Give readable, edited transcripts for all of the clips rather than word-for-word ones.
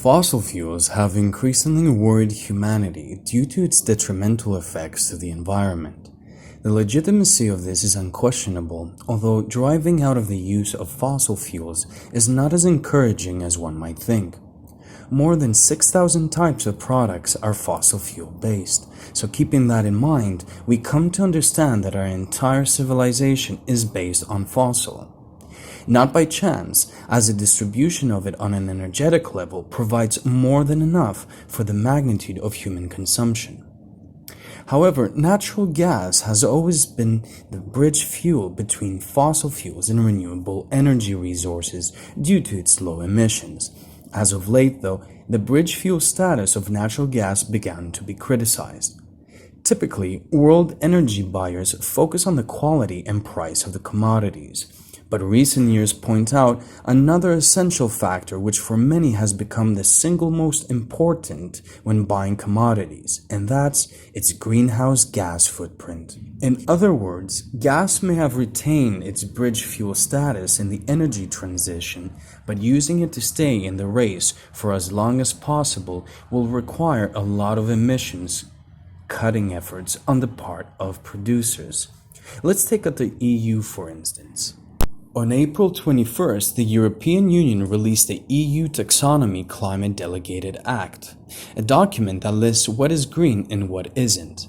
Fossil fuels have increasingly worried humanity due to its detrimental effects to the environment. The legitimacy of this is unquestionable, although driving out of the use of fossil fuels is not as encouraging as one might think. More than 6,000 types of products are fossil fuel based, so keeping that in mind, we come to understand that our entire civilization is based on fossil. Not by chance, as the distribution of it on an energetic level provides more than enough for the magnitude of human consumption. However, natural gas has always been the bridge fuel between fossil fuels and renewable energy resources due to its low emissions. As of late, though, the bridge fuel status of natural gas began to be criticized. Typically, world energy buyers focus on the quality and price of the commodities. But recent years point out another essential factor which for many has become the single most important when buying commodities, and that's its greenhouse gas footprint. In other words, gas may have retained its bridge fuel status in the energy transition, but using it to stay in the race for as long as possible will require a lot of emissions cutting efforts on the part of producers. Let's take the EU for instance. On April 21st, the European Union released the EU Taxonomy Climate Delegated Act, a document that lists what is green and what isn't.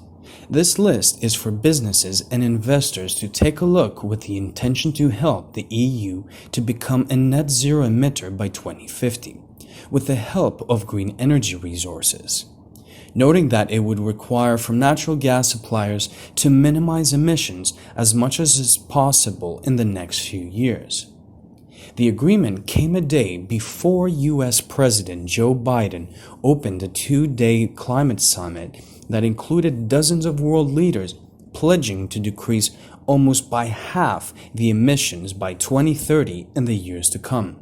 This list is for businesses and investors to take a look with the intention to help the EU to become a net zero emitter by 2050, with the help of green energy resources. Noting that it would require from natural gas suppliers to minimize emissions as much as is possible in the next few years. The agreement came a day before U.S. President Joe Biden opened a two-day climate summit that included dozens of world leaders pledging to decrease almost by half the emissions by 2030 in the years to come.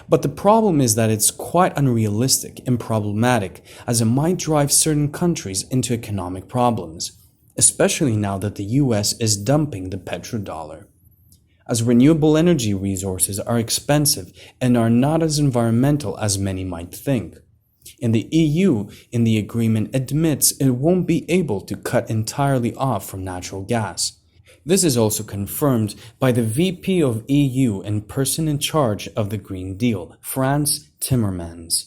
But the problem is that it's quite unrealistic and problematic, as it might drive certain countries into economic problems, especially now that the US is dumping the petrodollar. As renewable energy resources are expensive and are not as environmental as many might think. And the EU in the agreement admits it won't be able to cut entirely off from natural gas. This is also confirmed by the VP of EU and person in charge of the Green Deal, Frans Timmermans,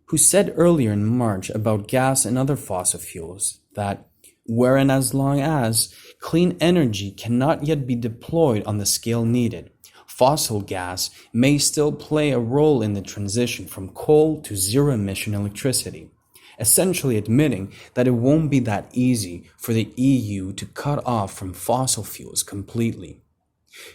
who said earlier in March about gas and other fossil fuels that, where and as long as clean energy cannot yet be deployed on the scale needed, fossil gas may still play a role in the transition from coal to zero-emission electricity, essentially admitting that it won't be that easy for the EU to cut off from fossil fuels completely.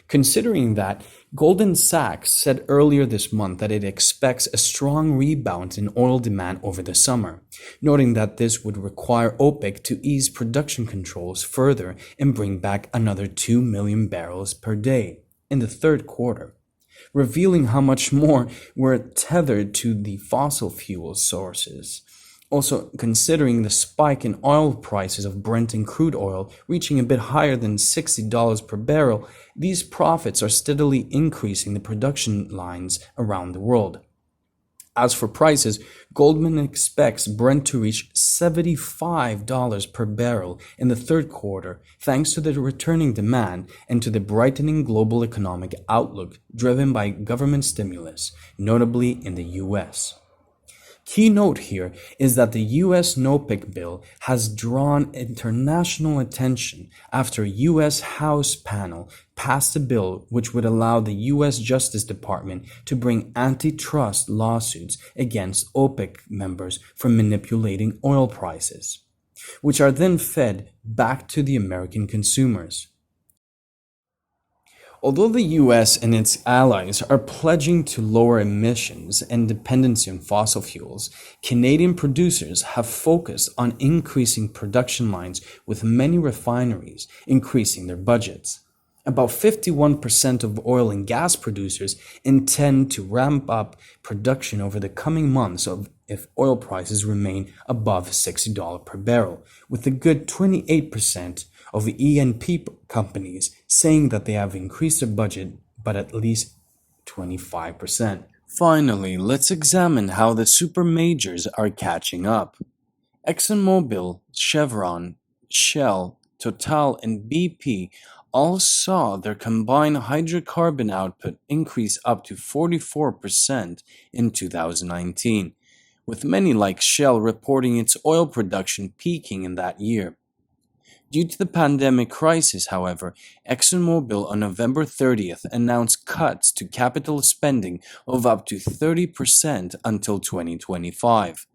Considering that, Goldman Sachs said earlier this month that it expects a strong rebound in oil demand over the summer, noting that this would require OPEC to ease production controls further and bring back another 2 million barrels per day in the third quarter, revealing how much more we're tethered to the fossil fuel sources. Also, considering the spike in oil prices of Brent and crude oil reaching a bit higher than $60 per barrel, these profits are steadily increasing the production lines around the world. As for prices, Goldman expects Brent to reach $75 per barrel in the third quarter, thanks to the returning demand and to the brightening global economic outlook driven by government stimulus, notably in the US. Key note here is that the US NOPEC bill has drawn international attention after a US House panel passed a bill which would allow the US Justice Department to bring antitrust lawsuits against OPEC members for manipulating oil prices, which are then fed back to the American consumers. Although the US and its allies are pledging to lower emissions and dependency on fossil fuels, Canadian producers have focused on increasing production lines, with many refineries increasing their budgets. About 51% of oil and gas producers intend to ramp up production over the coming months if oil prices remain above $60 per barrel, with a good 28% of the E&P companies saying that they have increased their budget, but at least 25%. Finally, let's examine how the supermajors are catching up. ExxonMobil, Chevron, Shell, Total, and BP all saw their combined hydrocarbon output increase up to 44% in 2019, with many like Shell reporting its oil production peaking in that year. Due to the pandemic crisis, however, ExxonMobil on November 30th announced cuts to capital spending of up to 30% until 2025.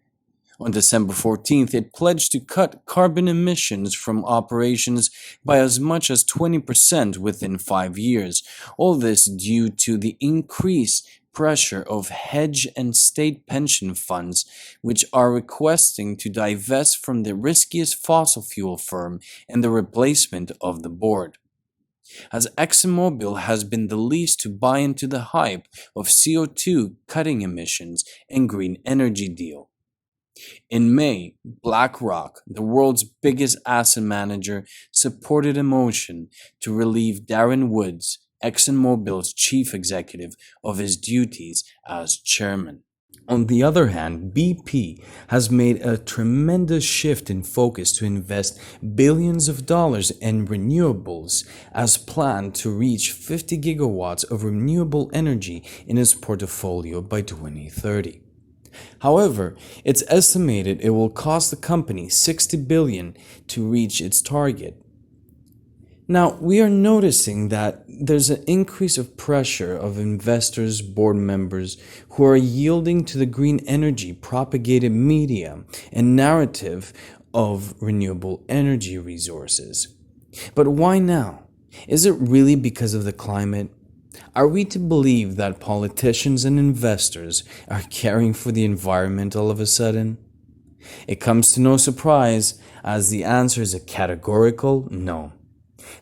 On December 14th, it pledged to cut carbon emissions from operations by as much as 20% within 5 years, all this due to the increased pressure of hedge and state pension funds, which are requesting to divest from the riskiest fossil fuel firm and the replacement of the board. As ExxonMobil has been the least to buy into the hype of CO2 cutting emissions and green energy deal. In May, BlackRock, the world's biggest asset manager, supported a motion to relieve Darren Woods, ExxonMobil's chief executive, of his duties as chairman. On the other hand, BP has made a tremendous shift in focus to invest billions of dollars in renewables as planned to reach 50 gigawatts of renewable energy in its portfolio by 2030. However, it's estimated it will cost the company $60 billion to reach its target. Now, we are noticing that there's an increase of pressure of investors, board members who are yielding to the green energy propagated media and narrative of renewable energy resources. But why now? Is it really because of the climate? Are we to believe that politicians and investors are caring for the environment all of a sudden? It comes to no surprise, as the answer is a categorical no.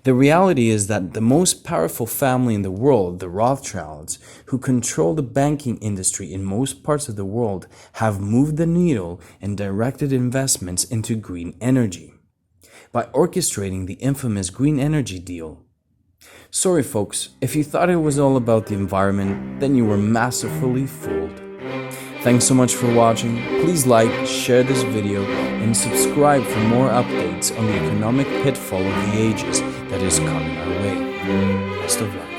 The reality is that the most powerful family in the world, the Rothschilds, who control the banking industry in most parts of the world, have moved the needle and directed investments into green energy by orchestrating the infamous green energy deal. Sorry folks, if you thought it was all about the environment, then you were masterfully fooled. Thanks so much for watching. Please like, share this video, and subscribe for more updates on the economic pitfall of the ages that is coming our way. Best of luck.